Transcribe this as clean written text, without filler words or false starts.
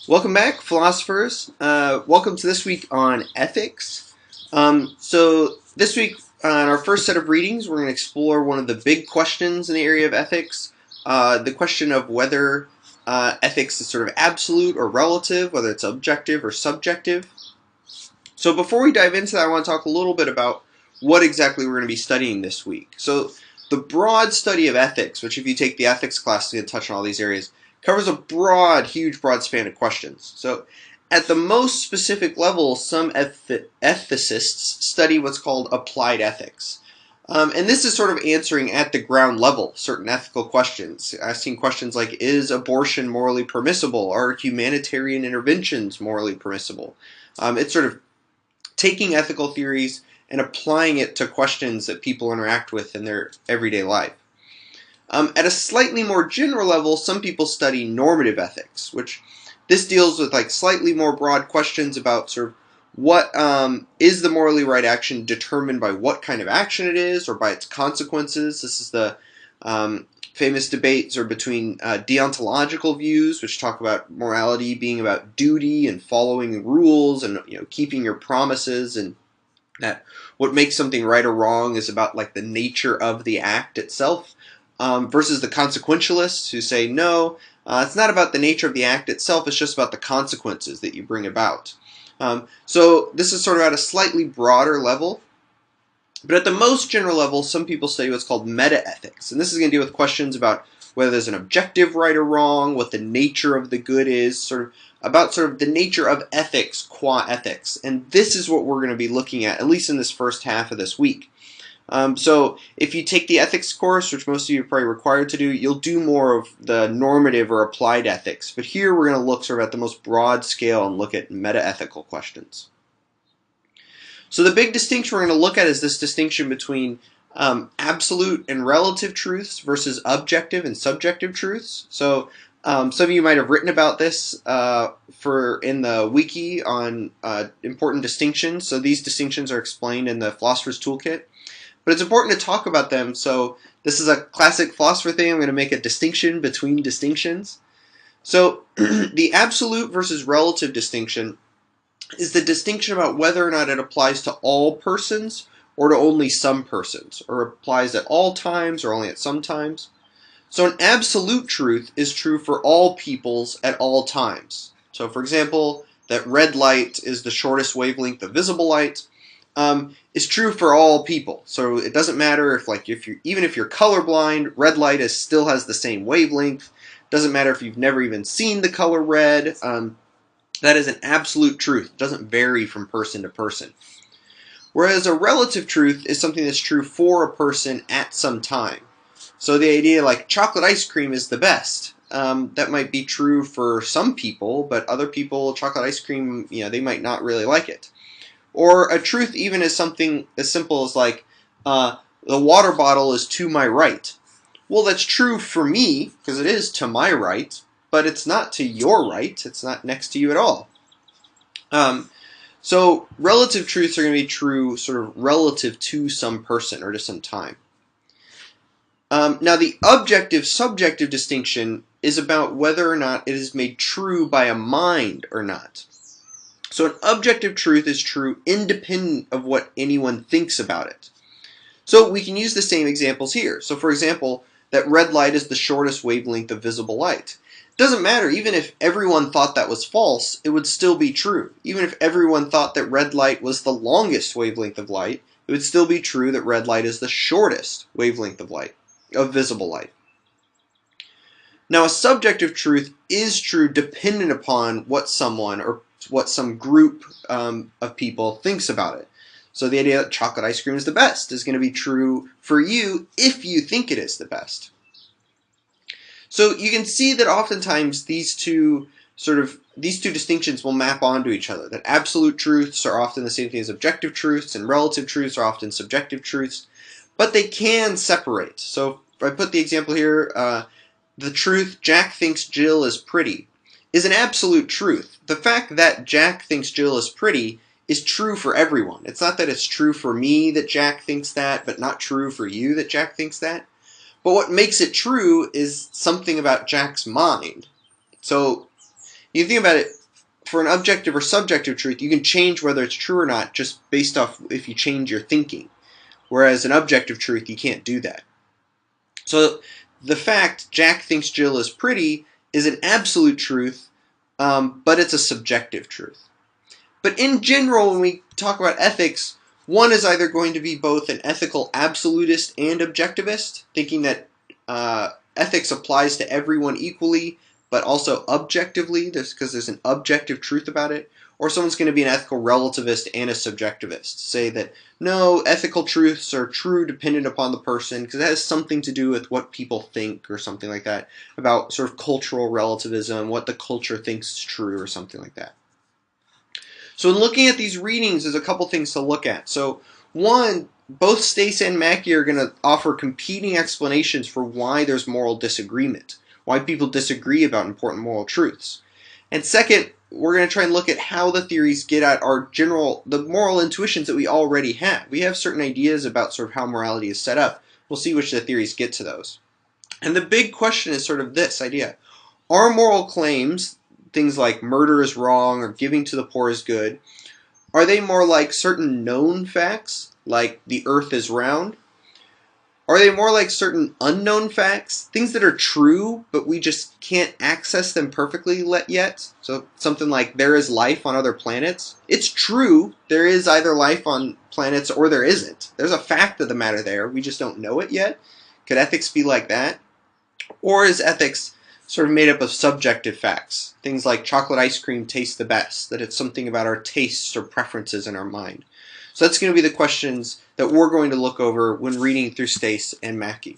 Welcome back, philosophers. Welcome to this week on ethics. So this week, in our first set of readings, we're going to explore one of the big questions in the area of ethics, the question of whether ethics is sort of absolute or relative, whether it's objective or subjective. So before we dive into that, I want to talk a little bit about what exactly we're going to be studying this week. So the broad study of ethics, which if you take the ethics class, is going to touch on all these areas, covers a huge broad span of questions. So at the most specific level, some ethicists study what's called applied ethics. And this is sort of answering at the ground level certain ethical questions, asking questions like, is abortion morally permissible? Are humanitarian interventions morally permissible? It's sort of taking ethical theories and applying it to questions that people interact with in their everyday life. At a slightly more general level, some people study normative ethics, which this deals with like slightly more broad questions about sort of what is the morally right action determined by what kind of action it is or by its consequences. This is the famous debate sort of between deontological views, which talk about morality being about duty and following rules and keeping your promises, and that what makes something right or wrong is about like the nature of the act itself. Versus the consequentialists who say, no, it's not about the nature of the act itself, it's just about the consequences that you bring about. So this is sort of at a slightly broader level. But at the most general level, some people study what's called meta-ethics. And this is going to deal with questions about whether there's an objective right or wrong, what the nature of the good is, sort of the nature of ethics qua ethics. And this is what we're going to be looking at least in this first half of this week. So if you take the ethics course, which most of you are probably required to do, you'll do more of the normative or applied ethics. But here we're going to look sort of at the most broad scale and look at meta-ethical questions. So the big distinction we're going to look at is this distinction between absolute and relative truths versus objective and subjective truths. So some of you might have written about this in the wiki on important distinctions. So these distinctions are explained in the Philosopher's Toolkit. But it's important to talk about them, so this is a classic philosopher thing. I'm going to make a distinction between distinctions. So the absolute versus relative distinction is the distinction about whether or not it applies to all persons or to only some persons, or applies at all times or only at some times. So an absolute truth is true for all peoples at all times. So for example, that red light is the shortest wavelength of visible light. Is true for all people. So it doesn't matter even if you're colorblind, red light still has the same wavelength. Doesn't matter if you've never even seen the color red. That is an absolute truth. It doesn't vary from person to person. Whereas a relative truth is something that's true for a person at some time. So the idea like chocolate ice cream is the best. That might be true for some people, but other people, chocolate ice cream, they might not really like it. Or a truth even is something as simple as like, the water bottle is to my right. Well, that's true for me, because it is to my right, but it's not to your right. It's not next to you at all. So relative truths are going to be true sort of relative to some person or to some time. Now the objective-subjective distinction is about whether or not it is made true by a mind or not. So an objective truth is true independent of what anyone thinks about it. So we can use the same examples here. So for example, that red light is the shortest wavelength of visible light. It doesn't matter, even if everyone thought that was false, it would still be true. Even if everyone thought that red light was the longest wavelength of light, it would still be true that red light is the shortest wavelength of light, of visible light. Now a subjective truth is true dependent upon what someone or what some group of people thinks about it. So the idea that chocolate ice cream is the best is going to be true for you if you think it is the best. So you can see that oftentimes these two distinctions will map onto each other. That absolute truths are often the same thing as objective truths, and relative truths are often subjective truths, but they can separate. So if I put the example here, the truth Jack thinks Jill is pretty is an absolute truth. The fact that Jack thinks Jill is pretty is true for everyone. It's not that it's true for me that Jack thinks that, but not true for you that Jack thinks that. But what makes it true is something about Jack's mind. So you think about it, for an objective or subjective truth, you can change whether it's true or not just based off if you change your thinking. Whereas an objective truth, you can't do that. So the fact Jack thinks Jill is pretty is an absolute truth, but it's a subjective truth. But in general, when we talk about ethics, one is either going to be both an ethical absolutist and objectivist, thinking that ethics applies to everyone equally, but also objectively, because there's an objective truth about it. Or someone's going to be an ethical relativist and a subjectivist, say that no, ethical truths are true dependent upon the person, because it has something to do with what people think or something like that, about sort of cultural relativism, what the culture thinks is true or something like that. So in looking at these readings, there's a couple things to look at. So one, both Stace and Mackie are going to offer competing explanations for why there's moral disagreement, why people disagree about important moral truths. And second, we're going to try and look at how the theories get at the moral intuitions that we already have. We have certain ideas about sort of how morality is set up. We'll see which the theories get to those. And the big question is sort of this idea. Are moral claims, things like murder is wrong or giving to the poor is good, are they more like certain known facts, like the earth is round? Are they more like certain unknown facts, things that are true, but we just can't access them perfectly yet? So something like there is life on other planets. It's true, there is either life on planets or there isn't. There's a fact of the matter there, we just don't know it yet. Could ethics be like that? Or is ethics sort of made up of subjective facts? Things like chocolate ice cream tastes the best, that it's something about our tastes or preferences in our mind. So that's going to be the questions that we're going to look over when reading through Stace and Mackie.